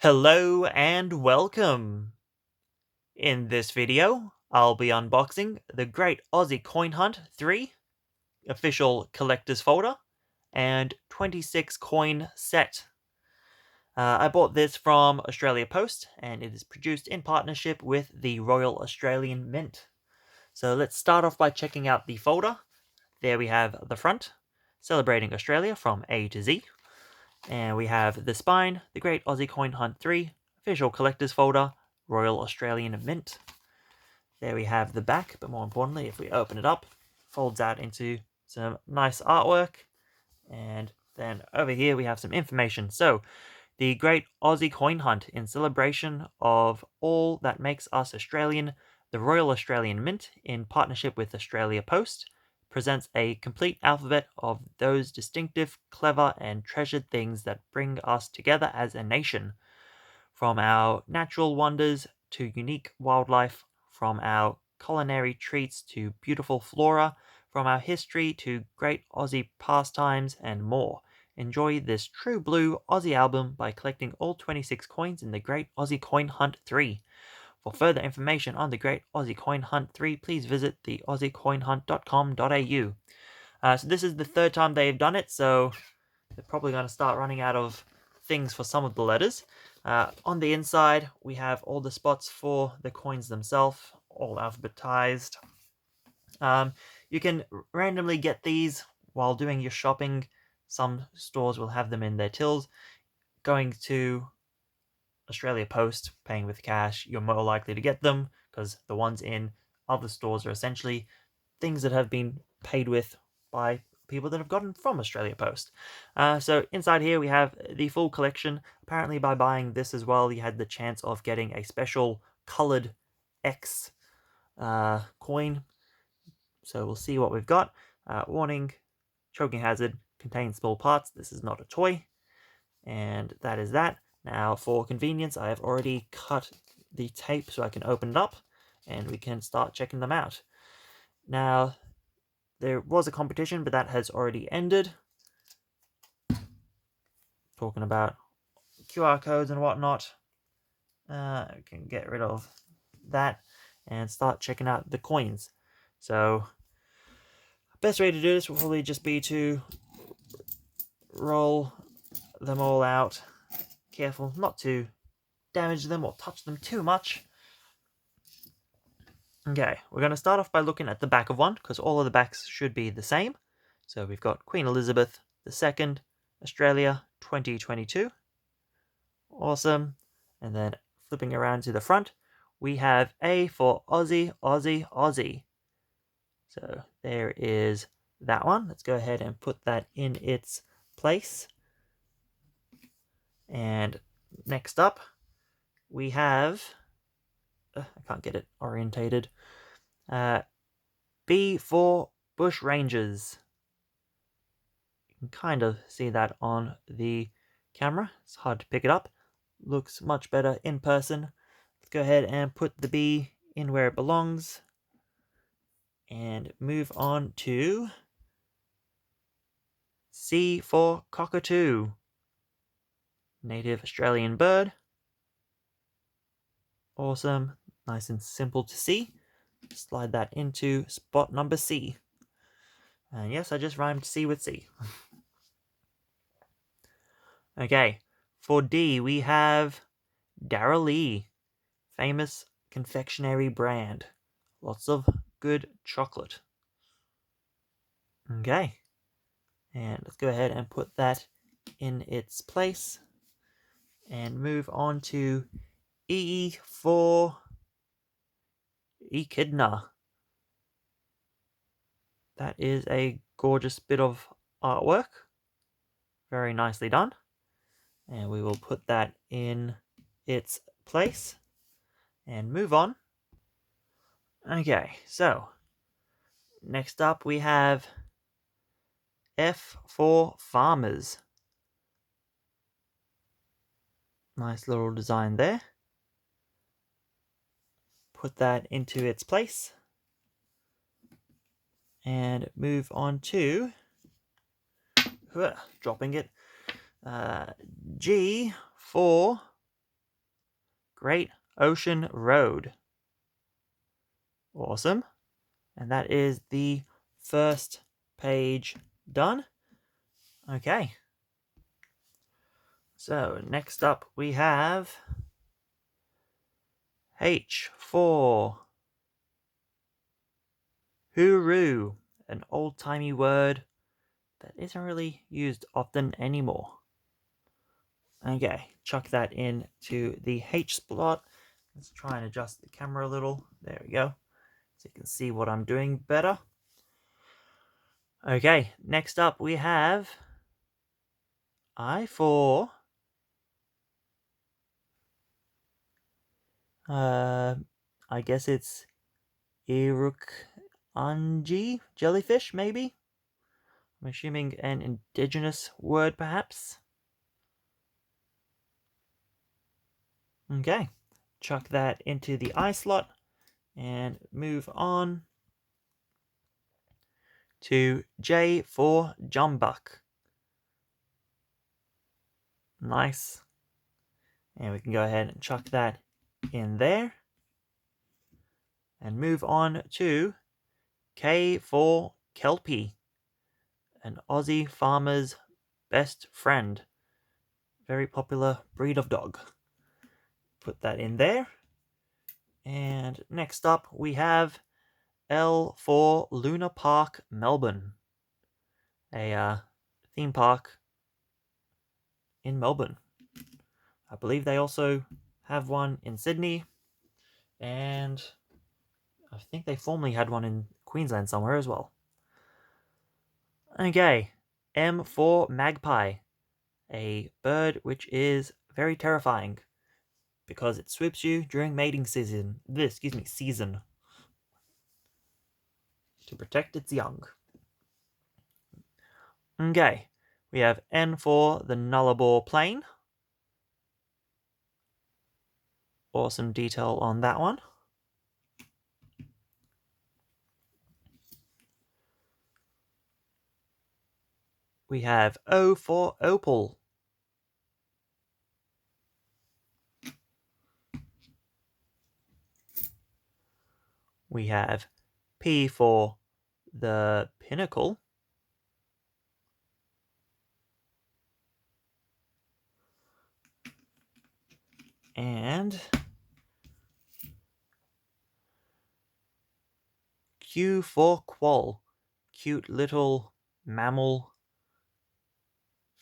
Hello and welcome! In this video, I'll be unboxing the Great Aussie Coin Hunt 3 official collector's folder and 26 coin set. I bought this from Australia Post and it is produced in partnership with the Royal Australian Mint. So let's start off by checking out the folder. There we have the front, celebrating Australia from A to Z. And we have the spine, the Great Aussie Coin Hunt 3, official collector's folder, Royal Australian Mint. There we have the back, but more importantly, if we open it up, folds out into some nice artwork. And then over here we have some information. So, the Great Aussie Coin Hunt, in celebration of all that makes us Australian, the Royal Australian Mint, in partnership with Australia Post, presents a complete alphabet of those distinctive, clever, and treasured things that bring us together as a nation. From our natural wonders to unique wildlife, from our culinary treats to beautiful flora, from our history to great Aussie pastimes, and more. Enjoy this true blue Aussie album by collecting all 26 coins in the Great Aussie Coin Hunt 3. For further information on the Great Aussie Coin Hunt 3, please visit the aussiecoinhunt.com.au. So this is the third time they've done it, so they're probably going to start running out of things for some of the letters. On the inside, we have all the spots for the coins themselves, all alphabetized. You can randomly get these while doing your shopping. Some stores will have them in their tills. Going to Australia Post, paying with cash, you're more likely to get them because the ones in other stores are essentially things that have been paid with by people that have gotten from Australia Post. So inside here we have the full collection. Apparently by buying this as well, you had the chance of getting a special colored X coin. So we'll see what we've got. Warning, choking hazard, contains small parts. This is not a toy. And that is that. Now, for convenience, I have already cut the tape so I can open it up and we can start checking them out. Now, there was a competition, but that has already ended. Talking about QR codes and whatnot. We can get rid of that and start checking out the coins. So, best way to do this will probably just be to roll them all out. Careful not to damage them or touch them too much. Okay, we're going to start off by looking at the back of one, because all of the backs should be the same. So we've got Queen Elizabeth II, Australia 2022. Awesome. And then flipping around to the front, we have A for Aussie, Aussie, Aussie. So there is that one. Let's go ahead and put that in its place. And next up, we have... I can't get it orientated. B for Bush Rangers. You can kind of see that on the camera. It's hard to pick it up. Looks much better in person. Let's go ahead and put the B in where it belongs. And move on to C for Cockatoo. Native Australian bird. Awesome. Nice and simple to see. Slide that into spot number C. And yes, I just rhymed C with C. Okay, for D, we have Darrell Lee, famous confectionery brand. Lots of good chocolate. Okay, and let's go ahead and put that in its place. And move on to E for Echidna. That is a gorgeous bit of artwork. Very nicely done. And we will put that in its place and move on. Okay, so next up we have F for Farmers. Nice little design there. Put that into its place. And move on to... dropping it. G for Great Ocean Road. Awesome. And that is the first page done. Okay. So next up we have H4. Hooroo, an old-timey word that isn't really used often anymore. Okay, chuck that into the H spot. Let's try and adjust the camera a little. There we go. So you can see what I'm doing better. Okay, next up we have I4. I guess it's Iruk-Anji jellyfish, maybe? I'm assuming an indigenous word, perhaps? Okay, chuck that into the I slot and move on to J for Jumbuck. Nice. And we can go ahead and chuck that in there. And move on to K for Kelpie, an Aussie farmer's best friend. Very popular breed of dog. Put that in there. And next up we have L for Luna Park, Melbourne. A theme park in Melbourne. I believe they also have one in Sydney, and I think they formerly had one in Queensland somewhere as well. Okay, M for Magpie, a bird which is very terrifying because it swoops you during mating season. Season to protect its young. Okay, we have N for the Nullarbor Plain. Awesome detail on that one. We have O for Opal. We have P for the Pinnacle. And Q for Quoll. Cute little mammal.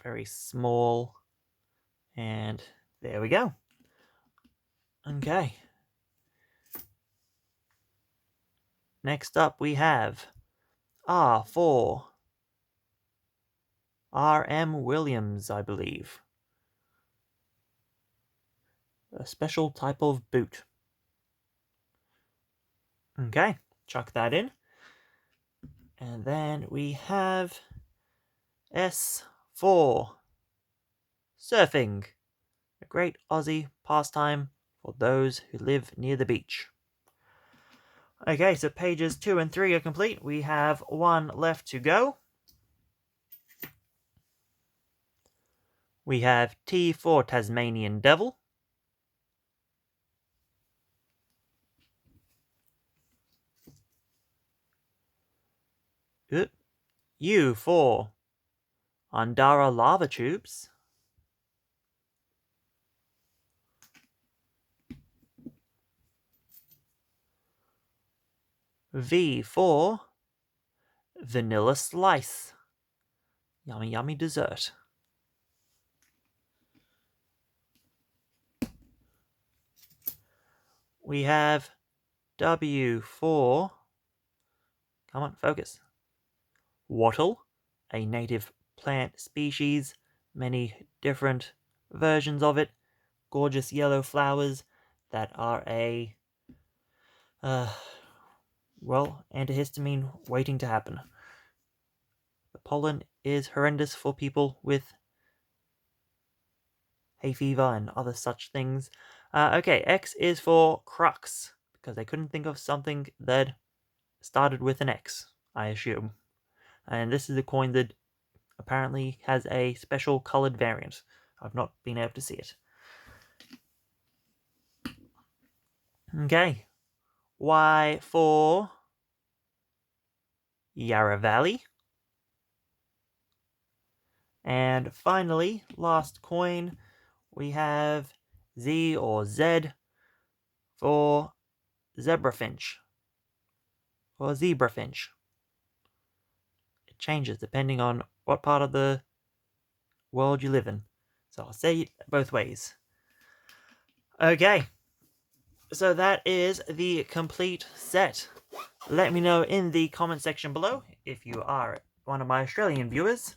Very small. And there we go. Okay. Next up we have R for R.M. Williams, I believe. A special type of boot. Okay, chuck that in. And then we have S for surfing. A great Aussie pastime for those who live near the beach. Okay, so pages 2 and 3 are complete. We have one left to go. We have T for Tasmanian Devil. U for Andara Lava Tubes. V for Vanilla Slice. Yummy, yummy dessert. We have W for, come on, focus, Wattle, a native plant species, many different versions of it, gorgeous yellow flowers that are antihistamine waiting to happen. The pollen is horrendous for people with hay fever and other such things. Okay, X is for Crux, because they couldn't think of something that started with an X, I assume. And this is a coin that apparently has a special coloured variant. I've not been able to see it. Okay. Y for Yarra Valley. And finally, last coin, we have Z or Z for zebrafinch or zebrafinch. It changes depending on what part of the world you live in. So I'll say it both ways. Okay, so that is the complete set. Let me know in the comment section below if you are one of my Australian viewers.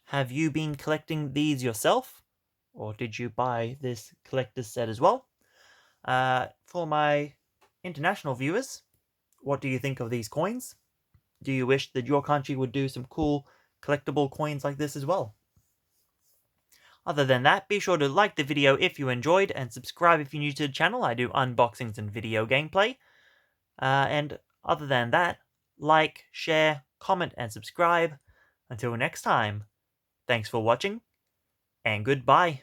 Have you been collecting these yourself? Or did you buy this collector's set as well? For my international viewers, what do you think of these coins? Do you wish that your country would do some cool collectible coins like this as well? Other than that, be sure to like the video if you enjoyed and subscribe if you're new to the channel. I do unboxings and video gameplay. And other than that, like, share, comment, and subscribe. Until next time, thanks for watching, and goodbye.